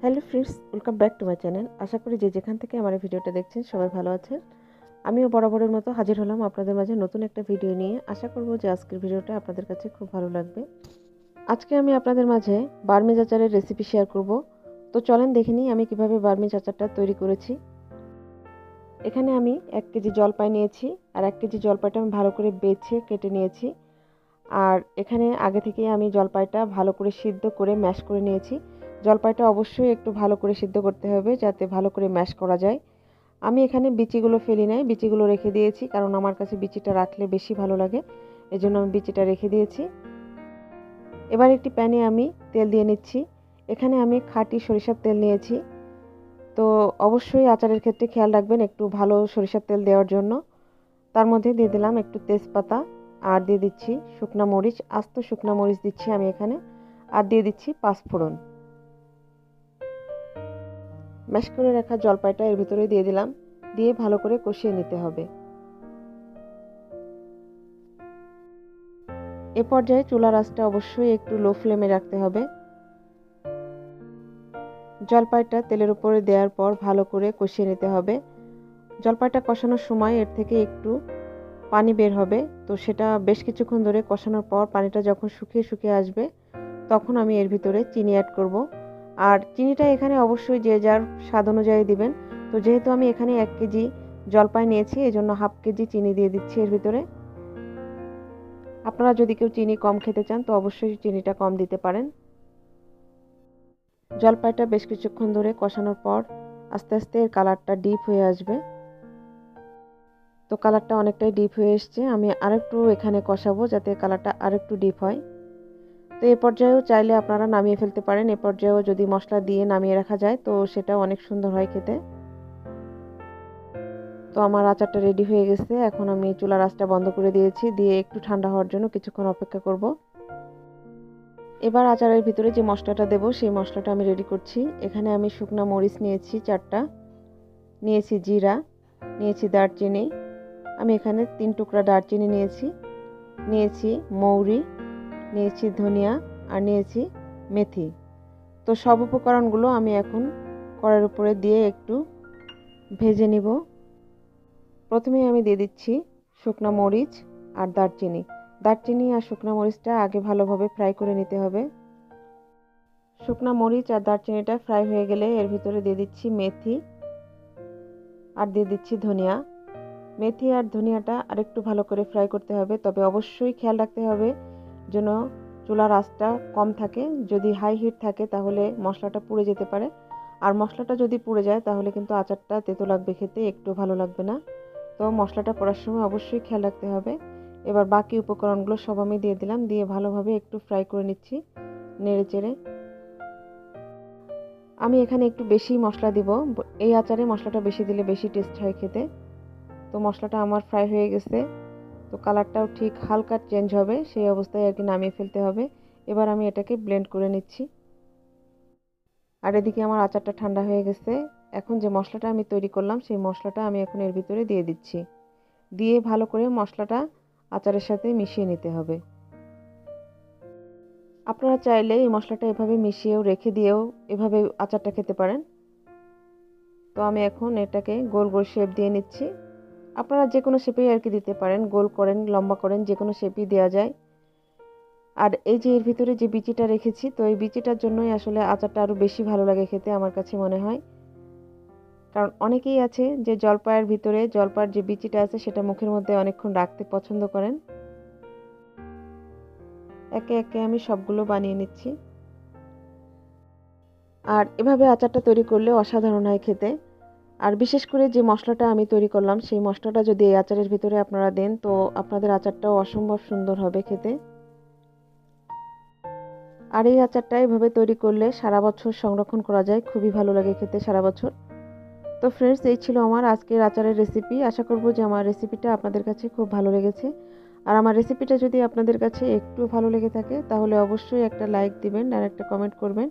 Hello friends, welcome back to my channel. আশা করি যে যেখান থেকে আমার এই ভিডিওটা দেখছেন সবাই ভালো আছেন। আমিও বরাবরের মতো হাজির হলাম আপনাদের মাঝে নতুন একটা ভিডিও নিয়ে। আশা করব যে আজকের ভিডিওটা আপনাদের কাছে খুব ভালো লাগবে। আজকে আমি আপনাদের মাঝে বার্মিজ আচারের রেসিপি শেয়ার করব। তো চলেন দেখে নিই আমি কিভাবে বার্মিজ আচারটা তৈরি করেছি। এখানে আমি 1 কেজি জলপাই নিয়েছি, আর 1 কেজি জলপাইটা আমি ভালো করে বেছে কেটে নিয়েছি। আর এখানে আগে থেকেই আমি জলপাইটা ভালো করে সিদ্ধ করে ম্যাশ করে নিয়েছি। জলপাইটা অবশ্যই একটু ভালো করে সিদ্ধ করতে হবে যাতে ভালো করে ম্যাশ করা যায়। আমি এখানে বিচিগুলো ফেলি নাই, বিচিগুলো রেখে দিয়েছি, কারণ আমার কাছে বিচিটা রাখলে বেশি ভালো লাগে, এজন্য আমি বিচিটা রেখে দিয়েছি। এবার একটি প্যানে আমি তেল দিয়ে নিচ্ছি। এখানে আমি খাঁটি সরিষার তেল নিয়েছি। তো অবশ্যই আচারের ক্ষেত্রে খেয়াল রাখবেন একটু ভালো সরিষার তেল দেওয়ার জন্য। তার মধ্যে দিয়ে দিলাম একটু তেজপাতা, আর দিয়ে দিচ্ছি শুকনা মরিচ, আস্ত শুকনা মরিচ দিচ্ছি আমি এখানে, আর দিয়ে দিচ্ছি পাঁচফোড়ন। ম্যাশ করে রাখা জলপাইটা এর ভিতরে দিয়ে দিলাম, দিয়ে ভালো করে কষিয়ে নিতে হবে। এ পর্যায়ে চুলার আঁচটা অবশ্যই একটু লো ফ্লেমে রাখতে হবে। জলপাইটা তেলের উপরে দেওয়ার পর ভালো করে কষিয়ে নিতে হবে। জলপাইটা কষানোর সময় এর থেকে একটু পানি বের হবে, তো সেটা বেশ কিছুক্ষণ ধরে কষানোর পর পানিটা যখন শুকিয়ে শুকিয়ে আসবে তখন আমি এর ভিতরে চিনি অ্যাড করব। আর চিনিটা এখানে অবশ্যই যে যার স্বাদ অনুযায়ী দিবেন। তো যেহেতু আমি এখানে 1 কেজি জলপাই নিয়েছি, এজন্য হাফ কেজি চিনি দিয়ে দিচ্ছি এর ভিতরে। আপনারা যদি কেউ চিনি কম খেতে চান তো অবশ্যই চিনিটা কম দিতে পারেন। জলপাইটা বেশ কিছুক্ষণ ধরে কষানোর পর আস্তে আস্তে এর কালারটা ডিপ হয়ে আসবে। তো কালারটা অনেকটাই ডিপ হয়ে এসছে, আমি আরেকটু এখানে কষাবো যাতে কালারটা আরেকটু ডিপ হয়। তো এ পর্যায়েও চাইলে আপনারা নামিয়ে ফেলতে পারেন। এ পর্যায়েও যদি মশলা দিয়ে নামিয়ে রাখা যায় তো সেটাও অনেক সুন্দর হয় খেতে। তো আমার আচারটা রেডি হয়ে গেছে। এখন আমি চুলার আঁচটা বন্ধ করে দিয়েছি, দিয়ে একটু ঠান্ডা হওয়ার জন্য কিছুক্ষণ অপেক্ষা করব। এবার আচারের ভিতরে যে মশলাটা দেব সেই মশলাটা আমি রেডি করছি। এখানে আমি শুকনা মরিচ নিয়েছি 4টা, নিয়েছি জিরা, নিয়েছি দারচিনি, আমি এখানে 3 টুকরা দারচিনি নিয়েছি, নিয়েছি মৌরি, নিয়েছি ধনিয়া, আর নিয়েছি মেথি। তো সব উপকরণগুলো আমি এখন কড়াইয়ের উপরে দিয়ে একটু ভেজে নিব। প্রথমে আমি দিয়ে দিচ্ছি শুকনা মরিচ আর দারচিনি। দারচিনি আর শুকনা মরিচটা আগে ভালোভাবে ফ্রাই করে নিতে হবে। শুকনা মরিচ আর দারচিনিটা ফ্রাই হয়ে গেলে এর ভিতরে দিয়ে দিচ্ছি মেথি, আর দিয়ে দিচ্ছি ধনিয়া। মেথি আর ধনিয়াটা আরেকটু ভালো করে ফ্রাই করতে হবে, তবে অবশ্যই খেয়াল রাখতে হবে যেন চুলার আঁচটা কম থাকে। যদি হাই হিট থাকে তাহলে মশলাটা পুড়ে যেতে পারে, আর মশলাটা যদি পুড়ে যায় তাহলে কিন্তু আচারটা তেতো লাগবে, খেতে একটু ভালো লাগবে না। তো মশলাটা করার সময় অবশ্যই খেয়াল রাখতে হবে। এবার বাকি উপকরণগুলো সব আমি দিয়ে দিলাম, দিয়ে ভালোভাবে একটু ফ্রাই করে নিচ্ছি নেড়ে চেড়ে। আমি এখানে একটু বেশি মশলা দিব, এই আচারে মশলাটা বেশি দিলে বেশি টেস্ট হয় খেতে। তো মশলাটা আমার ফ্রাই হয়ে গেছে, তো কালারটাও ঠিক হালকা চেঞ্জ হবে, সেই অবস্থায় আর কি নামিয়ে ফেলতে হবে। এবার আমি এটাকে ব্লেন্ড করে নিচ্ছি। আর এদিকে আমার আচারটা ঠান্ডা হয়ে গেছে। এখন যে মশলাটা আমি তৈরি করলাম সেই মশলাটা আমি এখন এর ভিতরে দিয়ে দিচ্ছি, দিয়ে ভালো করে মশলাটা আচারের সাথে মিশিয়ে নিতে হবে। আপনারা চাইলে এই মশলাটা এভাবে মিশিয়েও রেখে দিয়েও এভাবে আচারটা খেতে পারেন। তো আমি এখন এটাকে গোল গোল শেপ দিয়ে নিচ্ছি। আপনারা যে কোনো শেপেই আর কি দিতে পারেন, গোল করেন, লম্বা করেন, যে কোনো শেপই দেওয়া যায়। আর এই যে এর ভিতরে যে বিচিটা রেখেছি, তো এই বিচিটার জন্যই আসলে আচারটা আরও বেশি ভালো লাগে খেতে আমার কাছে মনে হয়। কারণ অনেকেই আছে যে জলপাইয়ের ভিতরে জলপাইয়ের যে বিচিটা আছে সেটা মুখের মধ্যে অনেকক্ষণ রাখতে পছন্দ করেন। একে একে আমি সবগুলো বানিয়ে নিচ্ছি। আর এভাবে আচারটা তৈরি করলে অসাধারণ হয় খেতে। আর বিশেষ করে যে মশলাটা আমি তৈরি করলাম সেই মশলাটা যদি এই আচারের ভিতরে আপনারা দেন তো আপনাদের আচারটাও অসম্ভব সুন্দর হবে খেতে। আর এই আচারটা এভাবে তৈরি করলে সারা বছর সংরক্ষণ করা যায়, খুবই ভালো লাগে খেতে সারা বছর। তো ফ্রেন্ডস, এই ছিল আমার আজকের আচারের রেসিপি। আশা করব যে আমার রেসিপিটা আপনাদের কাছে খুব ভালো লেগেছে। আর আমার রেসিপিটা যদি আপনাদের কাছে একটু ভালো লেগে থাকে তাহলে অবশ্যই একটা লাইক দিবেন আর একটা কমেন্ট করবেন,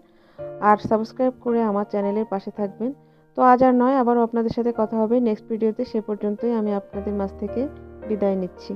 আর সাবস্ক্রাইব করে আমার চ্যানেলের পাশে থাকবেন। তো আজ আর নয়, আবারও আপনাদের সাথে কথা হবে নেক্সট ভিডিওতে। সে পর্যন্তই আমি আপনাদের মাঝ থেকে বিদায় নিচ্ছি।